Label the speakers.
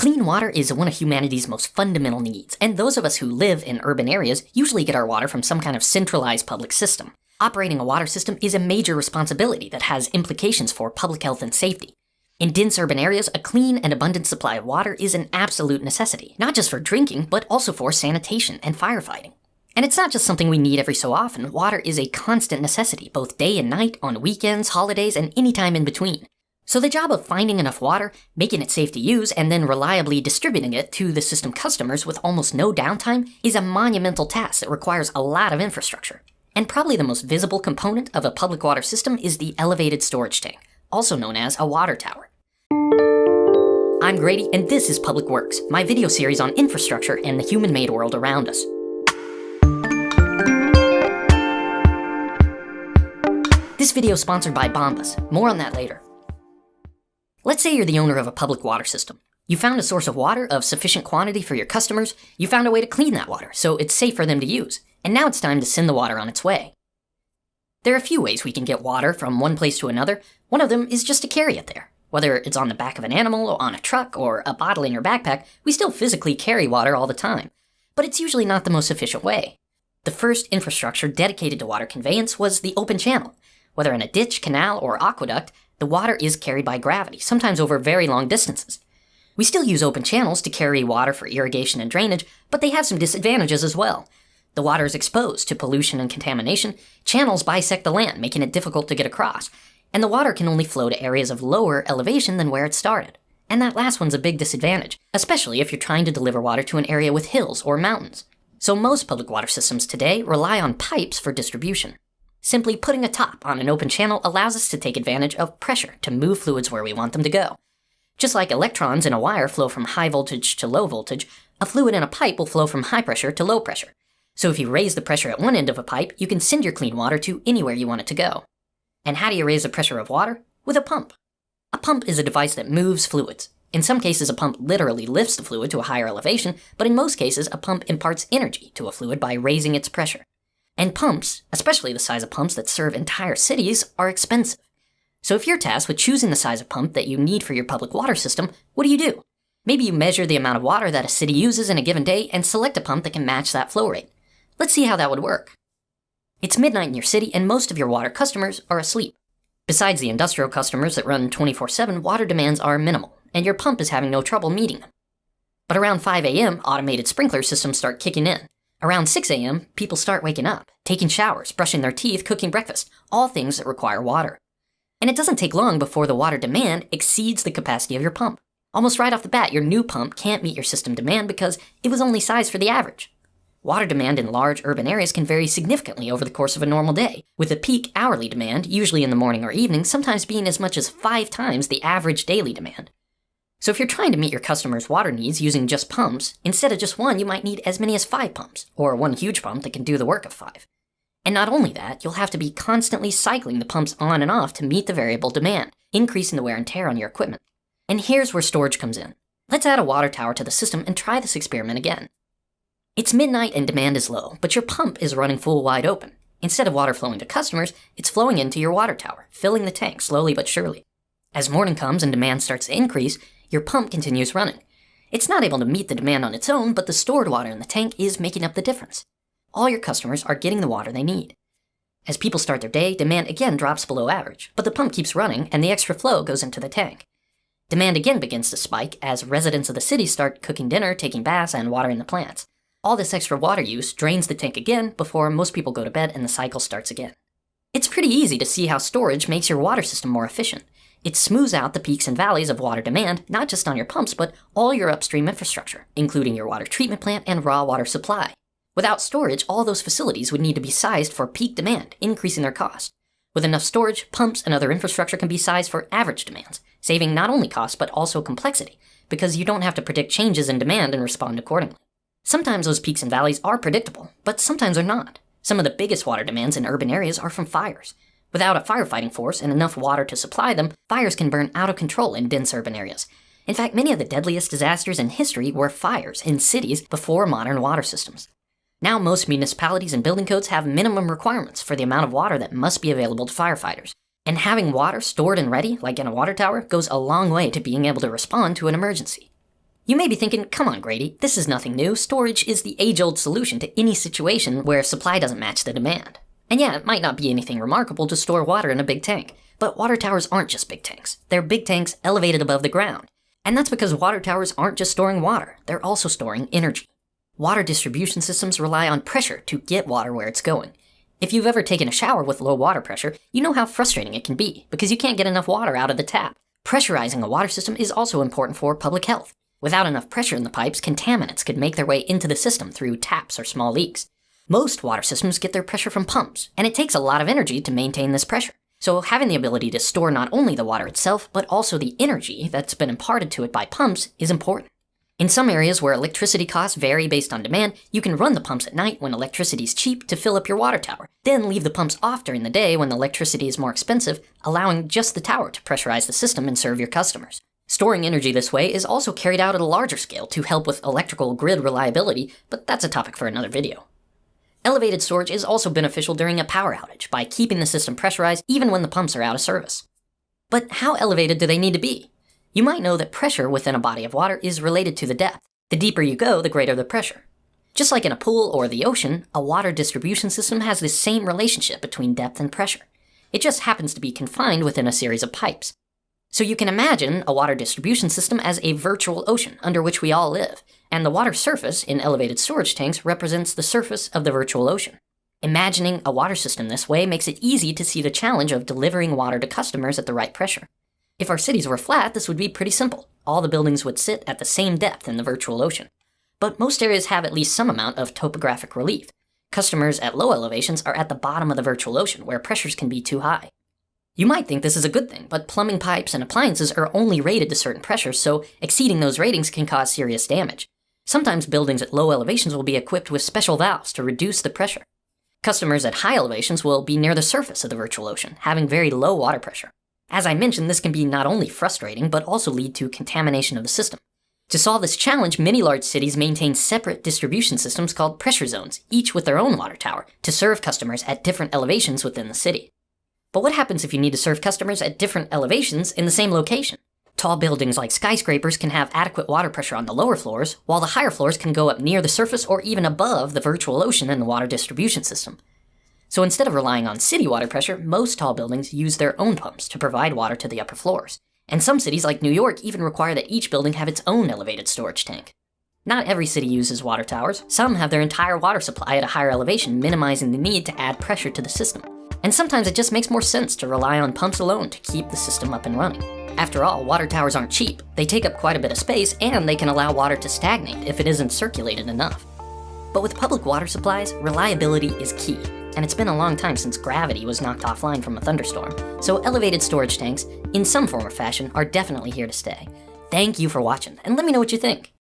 Speaker 1: Clean water is one of humanity's most fundamental needs, and those of us who live in urban areas usually get our water from some kind of centralized public system. Operating a water system is a major responsibility that has implications for public health and safety. In dense urban areas, a clean and abundant supply of water is an absolute necessity, not just for drinking, but also for sanitation and firefighting. And it's not just something we need every so often. Water is a constant necessity, both day and night, on weekends, holidays, and any time in between. So the job of finding enough water, making it safe to use, and then reliably distributing it to the system customers with almost no downtime is a monumental task that requires a lot of infrastructure. And probably the most visible component of a public water system is the elevated storage tank, also known as a water tower. I'm Grady, and this is Public Works, my video series on infrastructure and the human-made world around us. This video is sponsored by Bombas. More on that later. Let's say you're the owner of a public water system. You found a source of water of sufficient quantity for your customers, you found a way to clean that water so it's safe for them to use, and now it's time to send the water on its way. There are a few ways we can get water from one place to another. One of them is just to carry it there. Whether it's on the back of an animal, or on a truck, or a bottle in your backpack, we still physically carry water all the time. But it's usually not the most efficient way. The first infrastructure dedicated to water conveyance was the open channel. Whether in a ditch, canal, or aqueduct, the water is carried by gravity, sometimes over very long distances. We still use open channels to carry water for irrigation and drainage, but they have some disadvantages as well. The water is exposed to pollution and contamination, channels bisect the land, making it difficult to get across, and the water can only flow to areas of lower elevation than where it started. And that last one's a big disadvantage, especially if you're trying to deliver water to an area with hills or mountains. So most public water systems today rely on pipes for distribution. Simply putting a top on an open channel allows us to take advantage of pressure to move fluids where we want them to go. Just like electrons in a wire flow from high voltage to low voltage, a fluid in a pipe will flow from high pressure to low pressure. So if you raise the pressure at one end of a pipe, you can send your clean water to anywhere you want it to go. And how do you raise the pressure of water? With a pump. A pump is a device that moves fluids. In some cases, a pump literally lifts the fluid to a higher elevation, but in most cases, a pump imparts energy to a fluid by raising its pressure. And pumps, especially the size of pumps that serve entire cities, are expensive. So if you're tasked with choosing the size of pump that you need for your public water system, what do? Maybe you measure the amount of water that a city uses in a given day and select a pump that can match that flow rate. Let's see how that would work. It's midnight in your city and most of your water customers are asleep. Besides the industrial customers that run 24/7, water demands are minimal, and your pump is having no trouble meeting them. But around 5 a.m., automated sprinkler systems start kicking in. Around 6 a.m., people start waking up, taking showers, brushing their teeth, cooking breakfast, all things that require water. And it doesn't take long before the water demand exceeds the capacity of your pump. Almost right off the bat, your new pump can't meet your system demand because it was only sized for the average. Water demand in large urban areas can vary significantly over the course of a normal day, with a peak hourly demand, usually in the morning or evening, sometimes being as much as 5 times the average daily demand. So if you're trying to meet your customers' water needs using just pumps, instead of just one, you might need as many as 5 pumps, or one huge pump that can do the work of 5. And not only that, you'll have to be constantly cycling the pumps on and off to meet the variable demand, increasing the wear and tear on your equipment. And here's where storage comes in. Let's add a water tower to the system and try this experiment again. It's midnight and demand is low, but your pump is running full wide open. Instead of water flowing to customers, it's flowing into your water tower, filling the tank slowly but surely. As morning comes and demand starts to increase, your pump continues running. It's not able to meet the demand on its own, but the stored water in the tank is making up the difference. All your customers are getting the water they need. As people start their day, demand again drops below average, but the pump keeps running and the extra flow goes into the tank. Demand again begins to spike as residents of the city start cooking dinner, taking baths, and watering the plants. All this extra water use drains the tank again before most people go to bed and the cycle starts again. It's pretty easy to see how storage makes your water system more efficient. It smooths out the peaks and valleys of water demand, not just on your pumps, but all your upstream infrastructure, including your water treatment plant and raw water supply. Without storage, all those facilities would need to be sized for peak demand, increasing their cost. With enough storage, pumps and other infrastructure can be sized for average demands, saving not only cost but also complexity, because you don't have to predict changes in demand and respond accordingly. Sometimes those peaks and valleys are predictable, but sometimes they're not. Some of the biggest water demands in urban areas are from fires. Without a firefighting force and enough water to supply them, fires can burn out of control in dense urban areas. In fact, many of the deadliest disasters in history were fires in cities before modern water systems. Now most municipalities and building codes have minimum requirements for the amount of water that must be available to firefighters. And having water stored and ready, like in a water tower, goes a long way to being able to respond to an emergency. You may be thinking, come on Grady, this is nothing new. Storage is the age-old solution to any situation where supply doesn't match the demand. And yeah, it might not be anything remarkable to store water in a big tank, but water towers aren't just big tanks. They're big tanks elevated above the ground. And that's because water towers aren't just storing water, they're also storing energy. Water distribution systems rely on pressure to get water where it's going. If you've ever taken a shower with low water pressure, you know how frustrating it can be, because you can't get enough water out of the tap. Pressurizing a water system is also important for public health. Without enough pressure in the pipes, contaminants could make their way into the system through taps or small leaks. Most water systems get their pressure from pumps, and it takes a lot of energy to maintain this pressure. So having the ability to store not only the water itself, but also the energy that's been imparted to it by pumps is important. In some areas where electricity costs vary based on demand, you can run the pumps at night when electricity is cheap to fill up your water tower, then leave the pumps off during the day when the electricity is more expensive, allowing just the tower to pressurize the system and serve your customers. Storing energy this way is also carried out at a larger scale to help with electrical grid reliability, but that's a topic for another video. Elevated storage is also beneficial during a power outage by keeping the system pressurized even when the pumps are out of service. But how elevated do they need to be? You might know that pressure within a body of water is related to the depth. The deeper you go, the greater the pressure. Just like in a pool or the ocean, a water distribution system has this same relationship between depth and pressure. It just happens to be confined within a series of pipes. So you can imagine a water distribution system as a virtual ocean under which we all live, and the water surface in elevated storage tanks represents the surface of the virtual ocean. Imagining a water system this way makes it easy to see the challenge of delivering water to customers at the right pressure. If our cities were flat, this would be pretty simple. All the buildings would sit at the same depth in the virtual ocean. But most areas have at least some amount of topographic relief. Customers at low elevations are at the bottom of the virtual ocean where pressures can be too high. You might think this is a good thing, but plumbing pipes and appliances are only rated to certain pressures, so exceeding those ratings can cause serious damage. Sometimes buildings at low elevations will be equipped with special valves to reduce the pressure. Customers at high elevations will be near the surface of the virtual ocean, having very low water pressure. As I mentioned, this can be not only frustrating, but also lead to contamination of the system. To solve this challenge, many large cities maintain separate distribution systems called pressure zones, each with their own water tower, to serve customers at different elevations within the city. But what happens if you need to serve customers at different elevations in the same location? Tall buildings like skyscrapers can have adequate water pressure on the lower floors, while the higher floors can go up near the surface or even above the virtual ocean in the water distribution system. So instead of relying on city water pressure, most tall buildings use their own pumps to provide water to the upper floors. And some cities like New York even require that each building have its own elevated storage tank. Not every city uses water towers. Some have their entire water supply at a higher elevation, minimizing the need to add pressure to the system. And sometimes it just makes more sense to rely on pumps alone to keep the system up and running. After all, water towers aren't cheap. They take up quite a bit of space, and they can allow water to stagnate if it isn't circulated enough. But with public water supplies, reliability is key. And it's been a long time since gravity was knocked offline from a thunderstorm, so elevated storage tanks, in some form or fashion, are definitely here to stay. Thank you for watching, and let me know what you think.